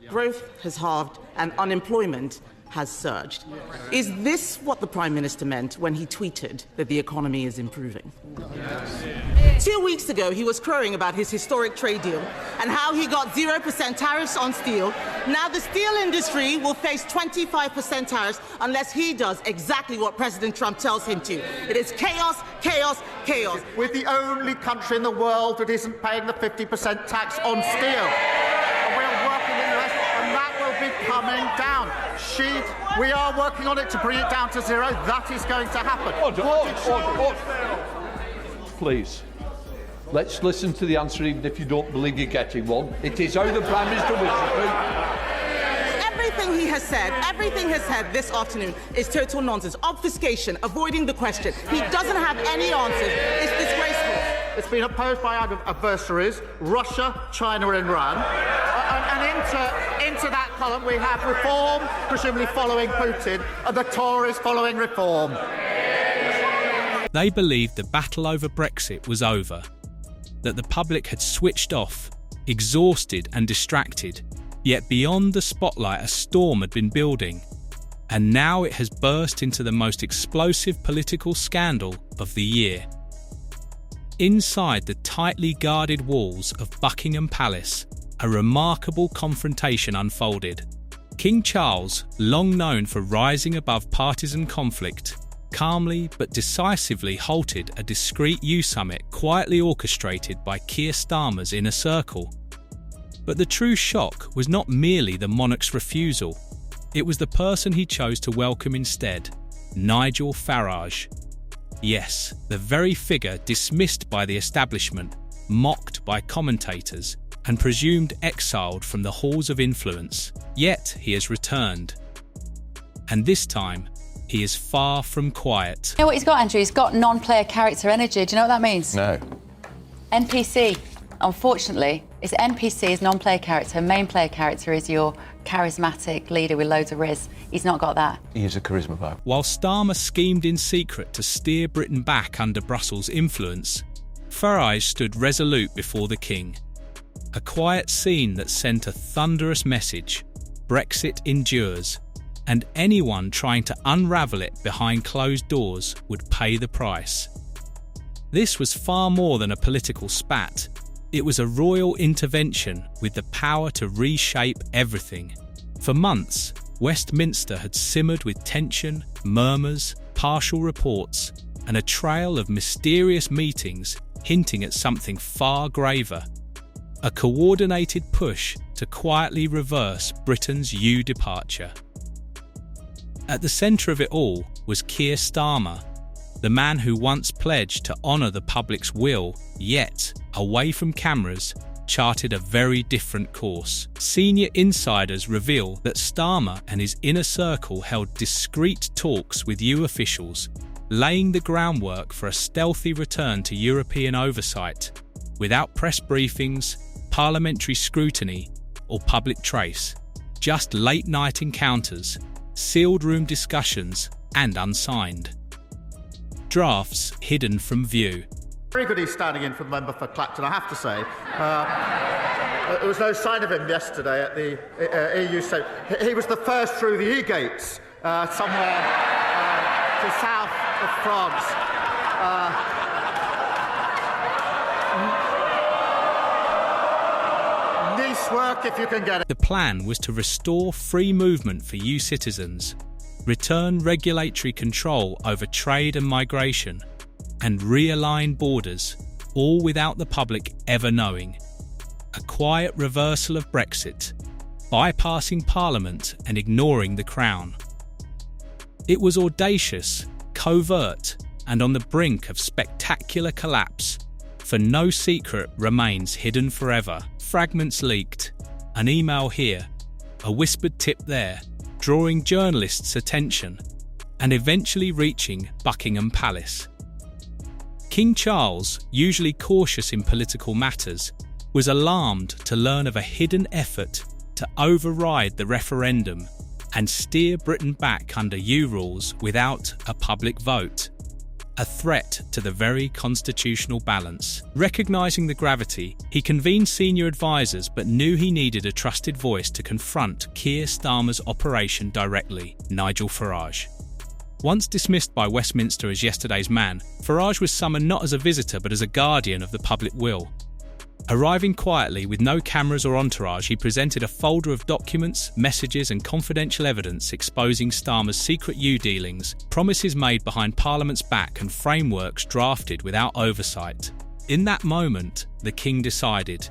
Growth has halved and unemployment has surged. Is this what the Prime Minister meant when he tweeted that the economy is improving? Yes. 2 weeks ago, he was crowing about his historic trade deal and how he got 0% tariffs on steel. Now the steel industry will face 25% tariffs unless he does exactly what President Trump tells him to. It is chaos, chaos, chaos. We're the only country in the world that isn't paying the 50% tax on steel. Coming down. We are working on it to bring it down to zero. That is going to happen. Order. Please, let's listen to the answer, even if you don't believe you're getting one. It is how the Prime Minister wishes. Everything he has said this afternoon is total nonsense. Obfuscation, avoiding the question. He doesn't have any answers. It's disgraceful. It's been opposed by our adversaries, Russia, China and Iran. And into that column we have reform, presumably following Putin, and the Tories following reform. They believed the battle over Brexit was over, that the public had switched off, exhausted and distracted, yet beyond the spotlight a storm had been building, and now it has burst into the most explosive political scandal of the year. Inside the tightly guarded walls of Buckingham Palace, a remarkable confrontation unfolded. King Charles, long known for rising above partisan conflict, calmly but decisively halted a discreet EU summit quietly orchestrated by Keir Starmer's inner circle. But the true shock was not merely the monarch's refusal. It was the person he chose to welcome instead, Nigel Farage. Yes, the very figure dismissed by the establishment, mocked by commentators, and presumed exiled from the halls of influence. Yet he has returned. And this time, he is far from quiet. You know what he's got, Andrew? He's got non-player character energy. Do you know what that means? No. NPC. Unfortunately, it's NPC is non-player character. Main player character is your charismatic leader with loads of riz. He's not got that. He is a charisma bug. While Starmer schemed in secret to steer Britain back under Brussels' influence, Farage stood resolute before the king. A quiet scene that sent a thunderous message: Brexit endures, and anyone trying to unravel it behind closed doors would pay the price. This was far more than a political spat. It was a royal intervention with the power to reshape everything. For months, Westminster had simmered with tension, murmurs, partial reports, and a trail of mysterious meetings hinting at something far graver. A coordinated push to quietly reverse Britain's EU departure. At the centre of it all was Keir Starmer, the man who once pledged to honour the public's will, yet, away from cameras, charted a very different course. Senior insiders reveal that Starmer and his inner circle held discreet talks with EU officials, laying the groundwork for a stealthy return to European oversight, without press briefings, parliamentary scrutiny, or public trace. Just late-night encounters, sealed room discussions, and unsigned. Drafts hidden from view. Very good he's standing in for the member for Clacton, I have to say. There was no sign of him yesterday at the EU. So he was the first through the E-gates somewhere to south of France. Nice work if you can get it. The plan was to restore free movement for EU citizens, return regulatory control over trade and migration, and realign borders, all without the public ever knowing. A quiet reversal of Brexit, bypassing Parliament and ignoring the Crown. It was audacious, covert, and on the brink of spectacular collapse, for no secret remains hidden forever. Fragments leaked, an email here, a whispered tip there, drawing journalists' attention, and eventually reaching Buckingham Palace. King Charles, usually cautious in political matters, was alarmed to learn of a hidden effort to override the referendum and steer Britain back under EU rules without a public vote. a threat to the very constitutional balance. Recognising the gravity, he convened senior advisers but knew he needed a trusted voice to confront Keir Starmer's operation directly, Nigel Farage. Once dismissed by Westminster as yesterday's man, Farage was summoned not as a visitor but as a guardian of the public will. Arriving quietly with no cameras or entourage, he presented a folder of documents, messages and confidential evidence exposing Starmer's secret dealings, promises made behind Parliament's back and frameworks drafted without oversight. In that moment, the King decided.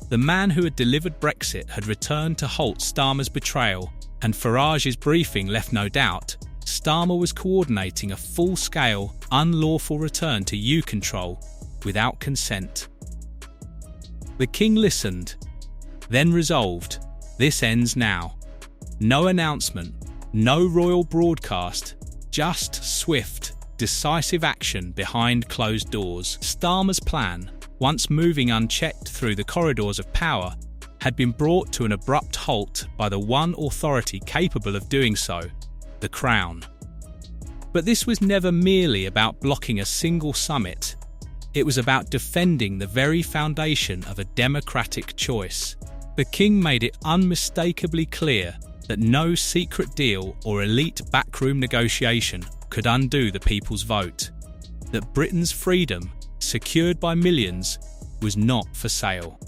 The man who had delivered Brexit had returned to halt Starmer's betrayal, and Farage's briefing left no doubt. Starmer was coordinating a full-scale, unlawful return to EU control without consent. The King listened, then resolved, this ends now. No announcement, no royal broadcast, just swift, decisive action behind closed doors. Starmer's plan, once moving unchecked through the corridors of power, had been brought to an abrupt halt by the one authority capable of doing so, the Crown. But this was never merely about blocking a single summit. It was about defending the very foundation of a democratic choice. The King made it unmistakably clear that no secret deal or elite backroom negotiation could undo the people's vote, that Britain's freedom, secured by millions, was not for sale.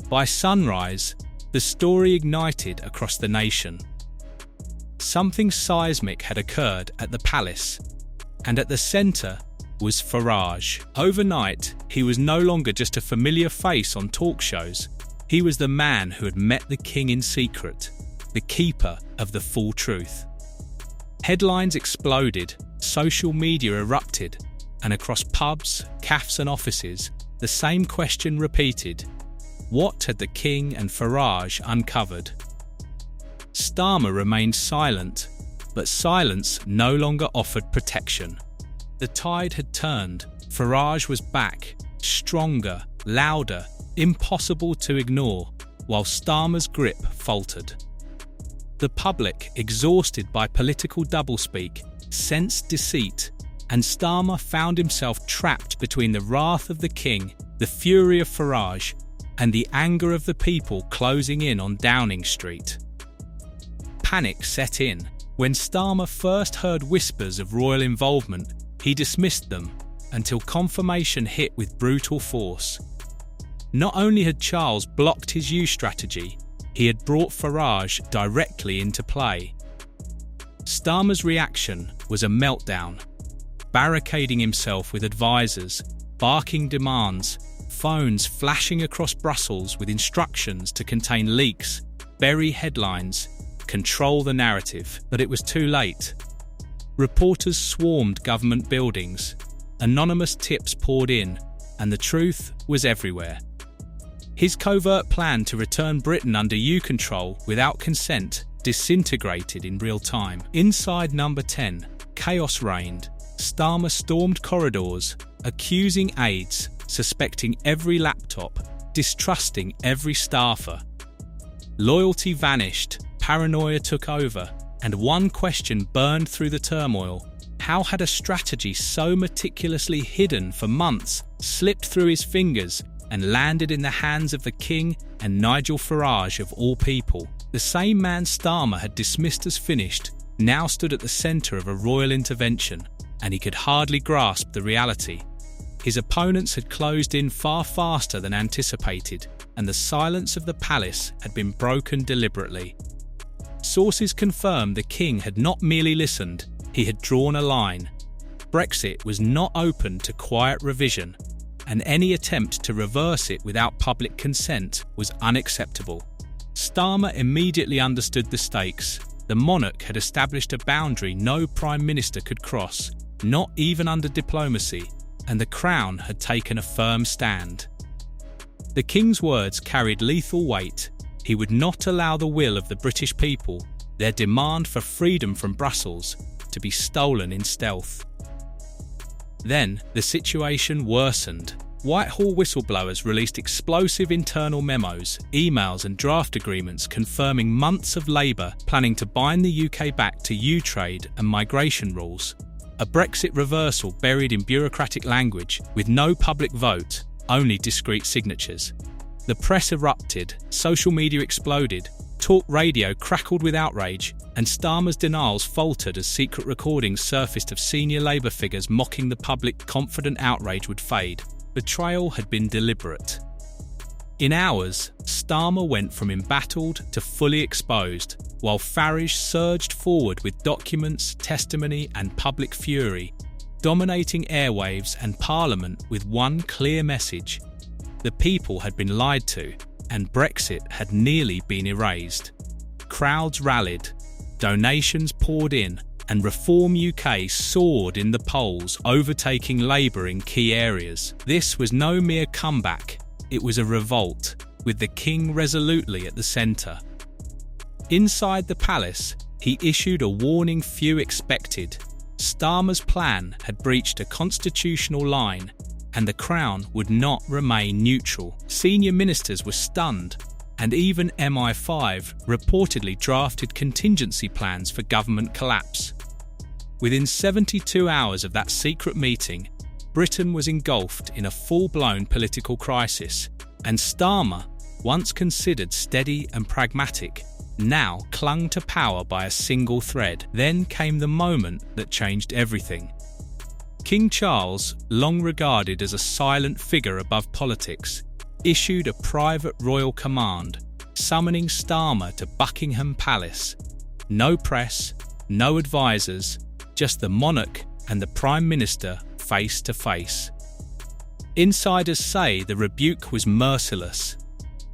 By sunrise, the story ignited across the nation. Something seismic had occurred at the palace, and at the centre was Farage. Overnight, he was no longer just a familiar face on talk shows. He was the man who had met the King in secret, the keeper of the full truth. Headlines exploded, social media erupted, and across pubs, cafes and offices, the same question repeated. What had the King and Farage uncovered? Starmer remained silent, but silence no longer offered protection. The tide had turned. Farage was back, stronger, louder, impossible to ignore, while Starmer's grip faltered. The public, exhausted by political doublespeak, sensed deceit, and Starmer found himself trapped between the wrath of the King, the fury of Farage, and the anger of the people closing in on Downing Street. Panic set in. When Starmer first heard whispers of royal involvement, he dismissed them until confirmation hit with brutal force. Not only had Charles blocked his EU strategy, he had brought Farage directly into play. Starmer's reaction was a meltdown, barricading himself with advisers, barking demands, phones flashing across Brussels with instructions to contain leaks, bury headlines, control the narrative. But it was too late. Reporters swarmed government buildings, anonymous tips poured in, and the truth was everywhere. His covert plan to return Britain under EU control without consent disintegrated in real time. Inside Number 10, chaos reigned. Starmer stormed corridors, accusing aides, suspecting every laptop, distrusting every staffer. Loyalty vanished, paranoia took over, and one question burned through the turmoil. How had a strategy so meticulously hidden for months slipped through his fingers and landed in the hands of the King and Nigel Farage of all people? The same man Starmer had dismissed as finished now stood at the centre of a royal intervention, and he could hardly grasp the reality. His opponents had closed in far faster than anticipated, and the silence of the palace had been broken deliberately. Sources confirmed the King had not merely listened, he had drawn a line. Brexit was not open to quiet revision, and any attempt to reverse it without public consent was unacceptable. Starmer immediately understood the stakes. The monarch had established a boundary no prime minister could cross, not even under diplomacy, and the Crown had taken a firm stand. The King's words carried lethal weight. He would not allow the will of the British people, their demand for freedom from Brussels, to be stolen in stealth. Then the situation worsened. Whitehall whistleblowers released explosive internal memos, emails and draft agreements confirming months of Labour planning to bind the UK back to EU trade and migration rules. A Brexit reversal buried in bureaucratic language with no public vote, only discreet signatures. The press erupted, social media exploded, talk radio crackled with outrage, and Starmer's denials faltered as secret recordings surfaced of senior Labour figures mocking the public confident outrage would fade. Betrayal had been deliberate. In hours, Starmer went from embattled to fully exposed, while Farage surged forward with documents, testimony and public fury, dominating airwaves and Parliament with one clear message. The people had been lied to, and Brexit had nearly been erased. Crowds rallied, donations poured in, and Reform UK soared in the polls, overtaking Labour in key areas. This was no mere comeback. It was a revolt, with the King resolutely at the centre. Inside the palace, he issued a warning few expected. Starmer's plan had breached a constitutional line, and the Crown would not remain neutral. Senior ministers were stunned, and even MI5 reportedly drafted contingency plans for government collapse. Within 72 hours of that secret meeting, Britain was engulfed in a full-blown political crisis, and Starmer, once considered steady and pragmatic, now clung to power by a single thread. Then came the moment that changed everything. King Charles, long regarded as a silent figure above politics, issued a private royal command, summoning Starmer to Buckingham Palace. No press, no advisors, just the monarch and the Prime Minister face to face. Insiders say the rebuke was merciless.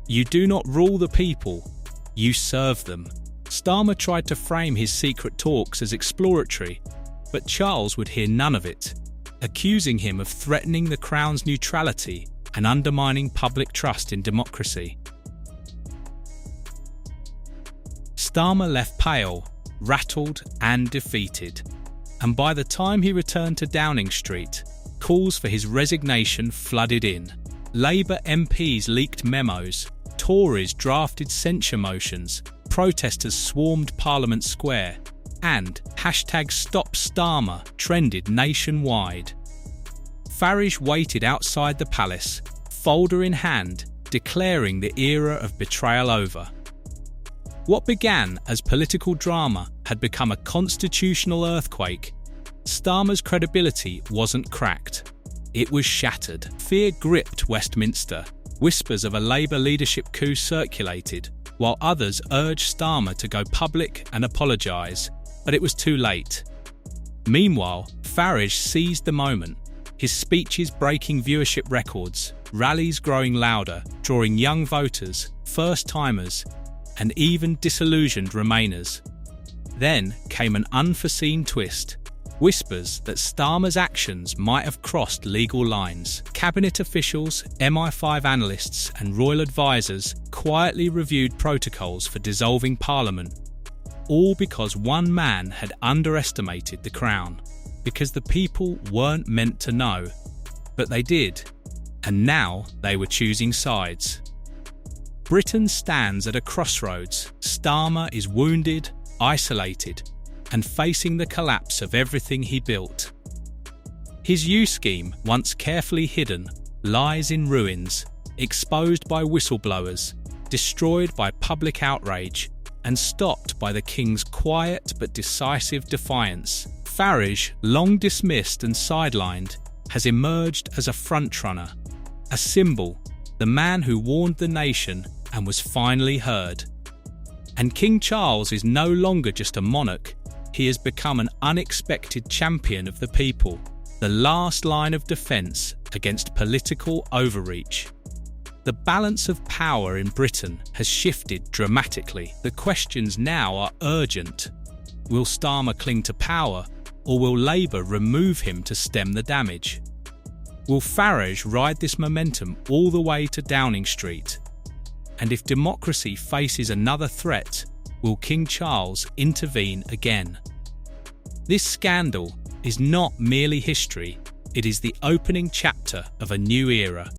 You do not rule the people, you serve them. Starmer tried to frame his secret talks as exploratory, but Charles would hear none of it, accusing him of threatening the Crown's neutrality and undermining public trust in democracy. Starmer left pale, rattled and defeated, and by the time he returned to Downing Street, calls for his resignation flooded in. Labour MPs leaked memos, Tories drafted censure motions, protesters swarmed Parliament Square, and #StopStarmer trended nationwide. Farage waited outside the palace, folder in hand, declaring the era of betrayal over. What began as political drama had become a constitutional earthquake. Starmer's credibility wasn't cracked. It was shattered. Fear gripped Westminster. Whispers of a Labour leadership coup circulated, while others urged Starmer to go public and apologise, but it was too late. Meanwhile, Farage seized the moment, his speeches breaking viewership records, rallies growing louder, drawing young voters, first-timers, and even disillusioned Remainers. Then came an unforeseen twist. Whispers that Starmer's actions might have crossed legal lines. Cabinet officials, MI5 analysts and royal advisors quietly reviewed protocols for dissolving Parliament, all because one man had underestimated the Crown. Because the people weren't meant to know, but they did, and now they were choosing sides. Britain stands at a crossroads. Starmer is wounded, isolated, and facing the collapse of everything he built. His U scheme, once carefully hidden, lies in ruins, exposed by whistleblowers, destroyed by public outrage, and stopped by the King's quiet but decisive defiance. Farage, long dismissed and sidelined, has emerged as a frontrunner, a symbol, the man who warned the nation and was finally heard. And King Charles is no longer just a monarch, he has become an unexpected champion of the people, the last line of defence against political overreach. The balance of power in Britain has shifted dramatically. The questions now are urgent. Will Starmer cling to power, or will Labour remove him to stem the damage? Will Farage ride this momentum all the way to Downing Street? And if democracy faces another threat, will King Charles intervene again? This scandal is not merely history, it is the opening chapter of a new era.